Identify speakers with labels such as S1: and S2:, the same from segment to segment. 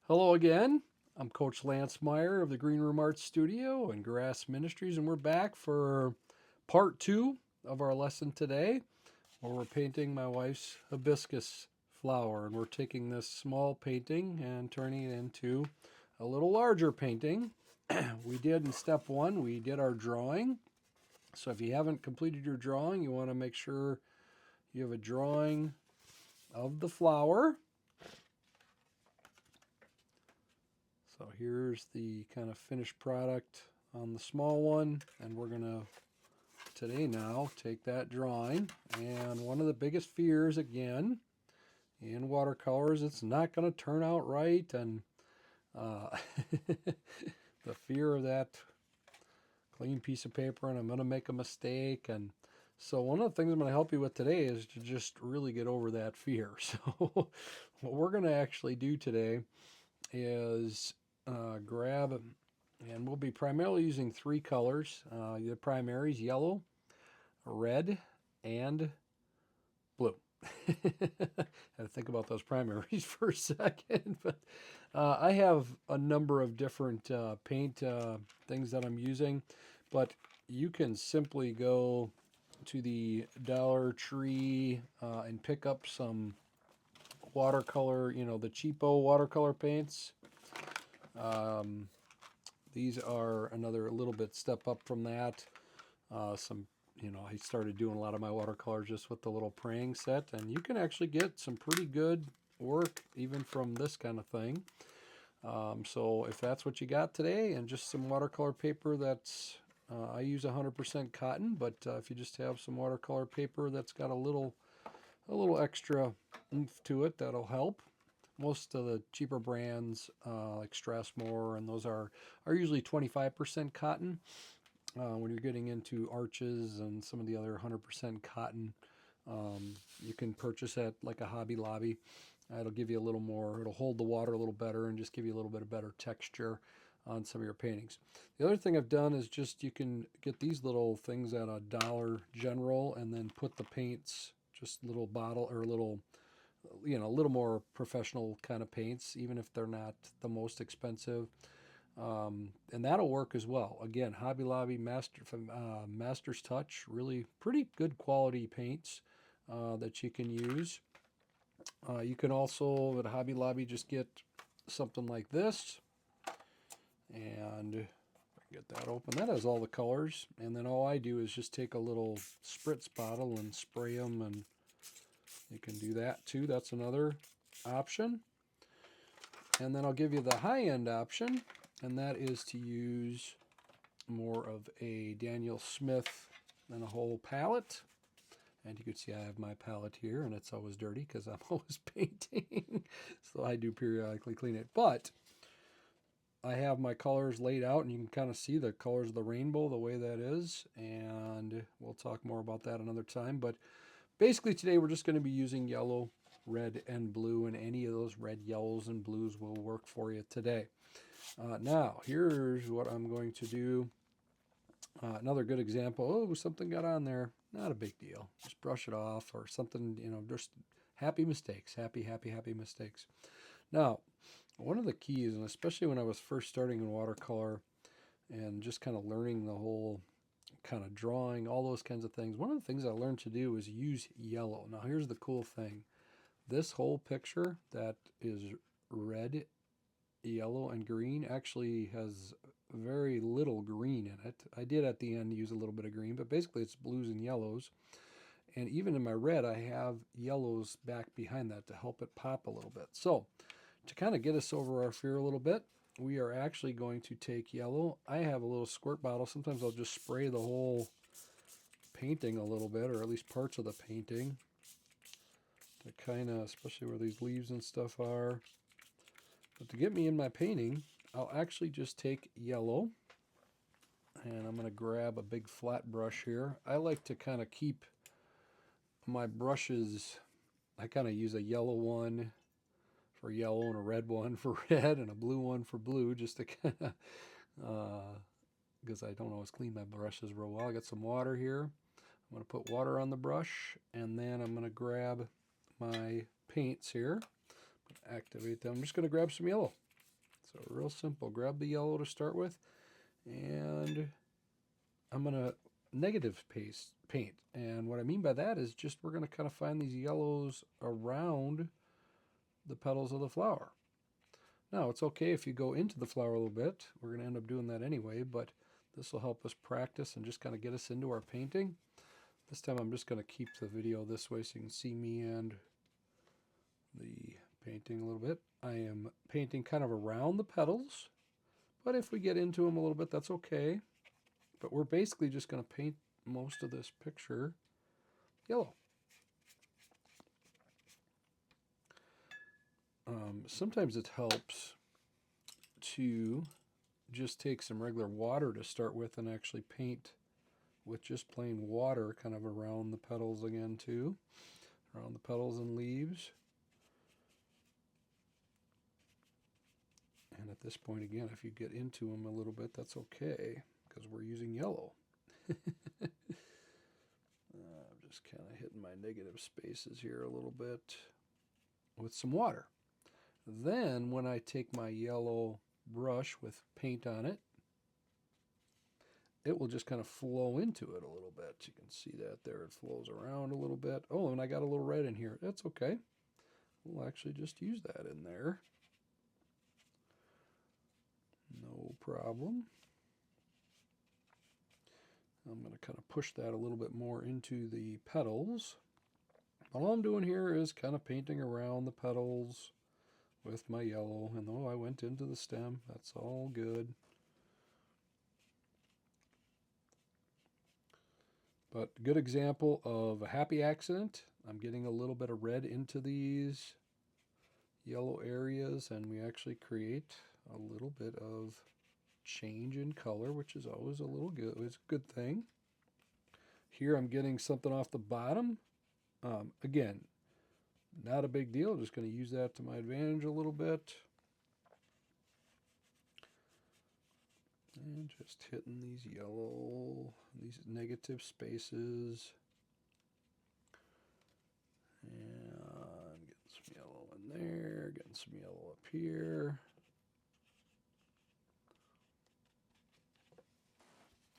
S1: Hello again. I'm Coach Lance Meyer of the Green Room Arts Studio and GRASMinistries, and we're back for part two of our lesson today, where we're painting my wife's hibiscus flower. And we're taking this small painting and turning it into a little larger painting. We did in step one, we did our drawing. So if you haven't completed your drawing, you want to make sure you have a drawing of the flower. So here's the kind of finished product on the small one, and we're gonna today now take that drawing. And one of the biggest fears again in watercolors, it's not gonna turn out right, and uh, the fear of that clean piece of paper and I'm gonna make a mistake. And so one of the things I'm gonna help you with today is to just really get over that fear. So what we're gonna actually do today is grab, and we'll be primarily using three colors. The primaries: yellow, red, and blue. I had to think about those primaries for a second, but I have a number of different paint things that I'm using, but you can simply go to the Dollar Tree and pick up some watercolor, the cheapo watercolor paints. Um, these are another little bit step up from that. I started doing a lot of my watercolors just with the little praying set, and you can actually get some pretty good work even from this kind of thing. So if that's what you got today, and just some watercolor paper I use 100% cotton, but if you just have some watercolor paper that's got a little extra oomph to it, that'll help. Most of the cheaper brands like Strathmore and those are usually 25% cotton. When you're getting into arches and some of the other 100% cotton, you can purchase at like a Hobby Lobby. It'll give you a little more, it'll hold the water a little better and just give you a little bit of better texture on some of your paintings. The other thing I've done is just you can get these little things at a Dollar General and then put the paints, just little bottle or a little more professional kind of paints, even if they're not the most expensive. And that'll work as well. Again, Hobby Lobby, Master's Touch, really pretty good quality paints that you can use. You can also at Hobby Lobby just get something like this, and get that open. That has all the colors, and then all I do is just take a little spritz bottle and spray them, and you can do that too. That's another option. And then I'll give you the high-end option, and that is to use more of a Danial Smith and a whole palette. And you can see I have my palette here, and it's always dirty because I'm always painting. So I do periodically clean it. But I have my colors laid out, and you can kind of see the colors of the rainbow the way that is. And we'll talk more about that another time. But basically today we're just going to be using yellow, red, and blue, and any of those red, yellows, and blues will work for you today. Now, here's what I'm going to do. Another good example. Oh, something got on there. Not a big deal. Just brush it off or something, just happy mistakes. Happy mistakes. Now, one of the keys, and especially when I was first starting in watercolor and just kind of learning the whole kind of drawing, all those kinds of things, one of the things I learned to do is use yellow. Now, here's the cool thing. This whole picture that is red, yellow, and green actually has very little green in it. I did at the end use a little bit of green, but basically it's blues and yellows. And even in my red, I have yellows back behind that to help it pop a little bit. So to kind of get us over our fear a little bit, we are actually going to take yellow. I have a little squirt bottle. Sometimes I'll just spray the whole painting a little bit, or at least parts of the painting, to kind of, especially where these leaves and stuff are. But to get me in my painting, I'll actually just take yellow, and I'm going to grab a big flat brush here. I like to kind of keep my brushes, I kind of use a yellow one for yellow and a red one for red and a blue one for blue, just to kind of, because I don't always clean my brushes real well. I got some water here. I'm going to put water on the brush, and then I'm going to grab my paints here, activate them. I'm just going to grab some yellow. So real simple. Grab the yellow to start with, and I'm going to negative paint. And what I mean by that is just we're going to kind of find these yellows around the petals of the flower. Now, it's okay if you go into the flower a little bit. We're going to end up doing that anyway, but this will help us practice and just kind of get us into our painting. This time I'm just going to keep the video this way so you can see me and the painting a little bit. I am painting kind of around the petals, but if we get into them a little bit, that's okay. But we're basically just going to paint most of this picture yellow. Sometimes it helps to just take some regular water to start with and actually paint with just plain water kind of around the petals again too, around the petals and leaves. And at this point again, if you get into them a little bit, that's okay because we're using yellow. I'm just kind of hitting my negative spaces here a little bit with some water. Then when I take my yellow brush with paint on it, it will just kind of flow into it a little bit. You can see that there. It flows around a little bit. Oh, and I got a little red in here. That's okay. We'll actually just use that in there. No problem. I'm going to kind of push that a little bit more into the petals. All I'm doing here is kind of painting around the petals with my yellow. And though I went into the stem, that's all good. But good example of a happy accident. I'm getting a little bit of red into these yellow areas, and we actually create a little bit of change in color, which is always a little good. It's a good thing. Here I'm getting something off the bottom. Again, not a big deal. Just going to use that to my advantage a little bit. And just hitting these yellow, these negative spaces. And getting some yellow in there, getting some yellow up here.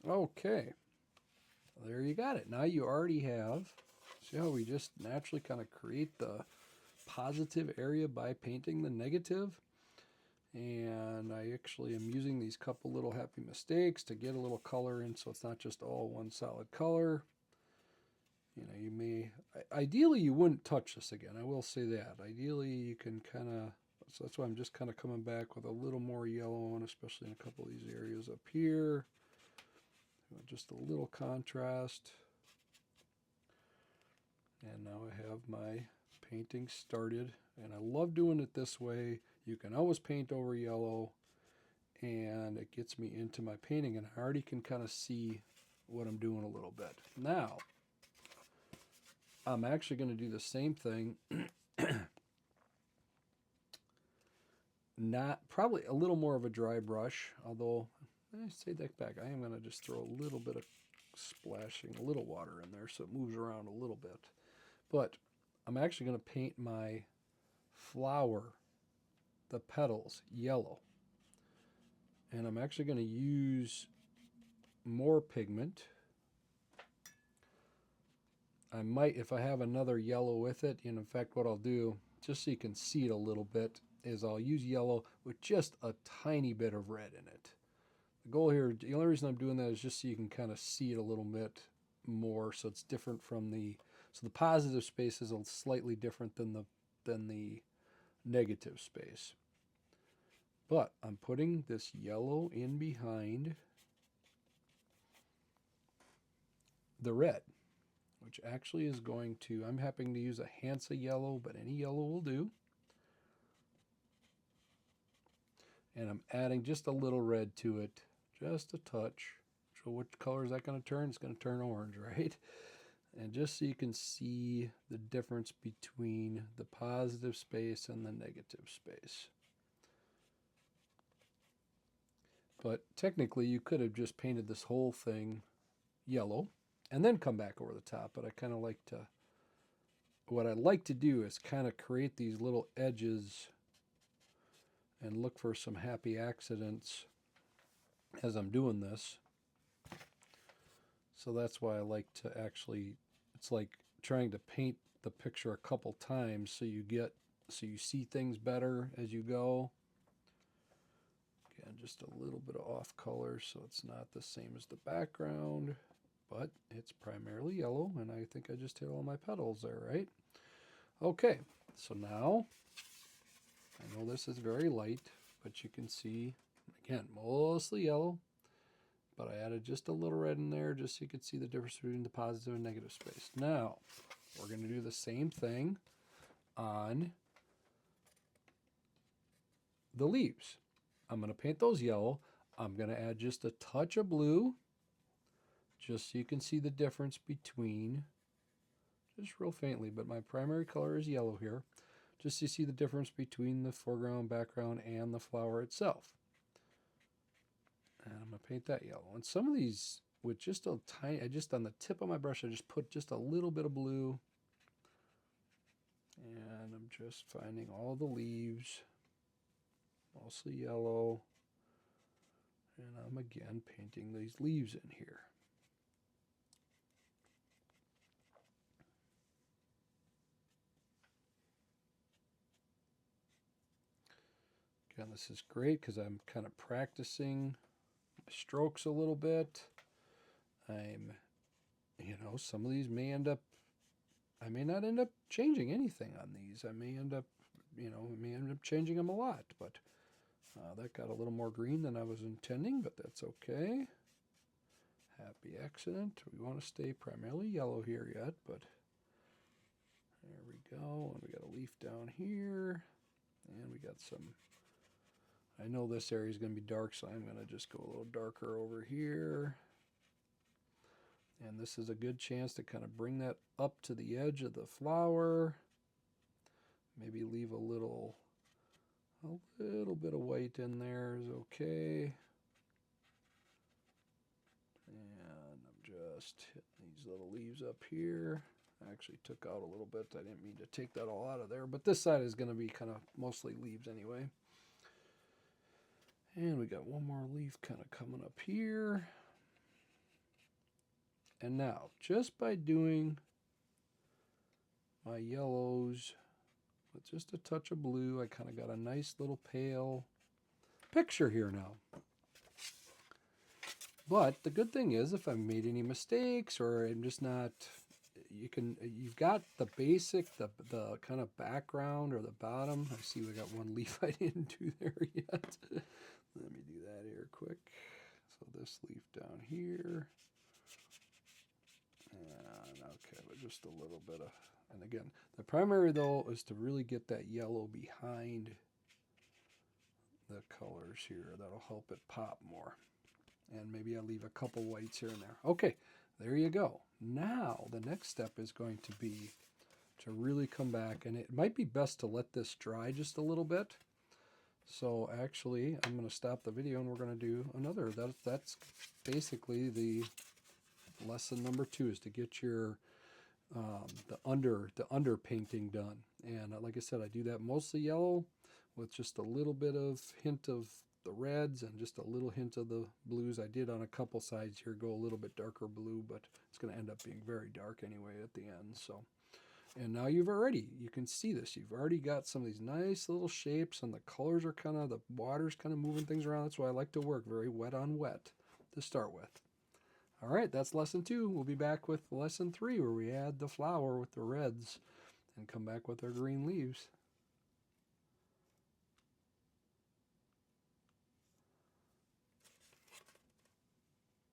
S1: Okay, there you got it. Now you already have, see how we just naturally kind of create the positive area by painting the negative? And I actually am using these couple little happy mistakes to get a little color in so it's not just all one solid color. You know, you may, ideally you wouldn't touch this again, I will say that. Ideally you can kind of, so that's why I'm just kind of coming back with a little more yellow on, especially in a couple of these areas up here. Just a little contrast. And now I have my painting started, and I love doing it this way. You can always paint over yellow, and it gets me into my painting, and I already can kind of see what I'm doing a little bit. Now, I'm actually going to do the same thing, not probably a little more of a dry brush, although I take that back. I am going to just throw a little bit of splashing, a little water in there so it moves around a little bit. But I'm actually going to paint my flower, the petals, yellow. And I'm actually going to use more pigment. I might, if I have another yellow with it, and in fact what I'll do, just so you can see it a little bit, is I'll use yellow with just a tiny bit of red in it. The goal here, the only reason I'm doing that is just so you can kind of see it a little bit more, so it's different from the, so the positive space is slightly different than the negative space. But I'm putting this yellow in behind the red, which actually is going to, I'm happening to use a Hansa yellow, but any yellow will do. And I'm adding just a little red to it, just a touch. So what color is that going to turn? It's going to turn orange, right? And just so you can see the difference between the positive space and the negative space. But technically you could have just painted this whole thing yellow and then come back over the top, but I kind of like to, what I like to do is kind of create these little edges and look for some happy accidents as I'm doing this. So that's why I like to actually, it's like trying to paint the picture a couple times so you see things better as you go. Again, just a little bit of off color so it's not the same as the background, but it's primarily yellow, and I think I just hit all my petals there, right? Okay, so now, I know this is very light, but you can see, again, mostly yellow, but I added just a little red in there just so you could see the difference between the positive and negative space. Now, we're going to do the same thing on the leaves. I'm going to paint those yellow. I'm going to add just a touch of blue, just so you can see the difference between, just real faintly, but my primary color is yellow here, just so you see the difference between the foreground, background, and the flower itself. And I'm going to paint that yellow. And some of these, with just a tiny, just on the tip of my brush, I just put just a little bit of blue. And I'm just finding all the leaves, mostly yellow. And I'm again painting these leaves in here. Again, this is great because I'm kind of practicing my strokes a little bit. Some of these may end up, I may not end up changing anything on these. I may end up changing them a lot, but that got a little more green than I was intending, but that's okay. Happy accident. We want to stay primarily yellow here yet, but there we go. And we got a leaf down here, and we got some, I know this area is going to be dark, so I'm going to just go a little darker over here. And this is a good chance to kind of bring that up to the edge of the flower. Maybe leave a little bit of white in there is okay. And I'm just hitting these little leaves up here. I actually took out a little bit. I didn't mean to take that all out of there, but this side is going to be kind of mostly leaves anyway. And we got one more leaf kind of coming up here. And now, just by doing my yellows with just a touch of blue, I kind of got a nice little pale picture here now. But the good thing is, if I've made any mistakes or I'm just not, you've got the basic, the kind of background or the bottom. I see we got one leaf I didn't do there yet. Let me do that here quick. So this leaf down here. And okay, but just a little bit of, and again, the primary though is to really get that yellow behind the colors here. That'll help it pop more. And maybe I'll leave a couple whites here and there. Okay, there you go. Now the next step is going to be to really come back, and it might be best to let this dry just a little bit. So actually, I'm going to stop the video and we're going to do another. That's basically the lesson number 2, is to get your the underpainting done. And like I said, I do that mostly yellow with just a little bit of hint of the reds and just a little hint of the blues. I did on a couple sides here go a little bit darker blue, but it's going to end up being very dark anyway at the end. So, and now you can see this. You've already got some of these nice little shapes, and the colors are kind of, the water's kind of moving things around. That's why I like to work very wet on wet to start with. All right, that's lesson 2. We'll be back with lesson 3, where we add the flower with the reds and come back with our green leaves.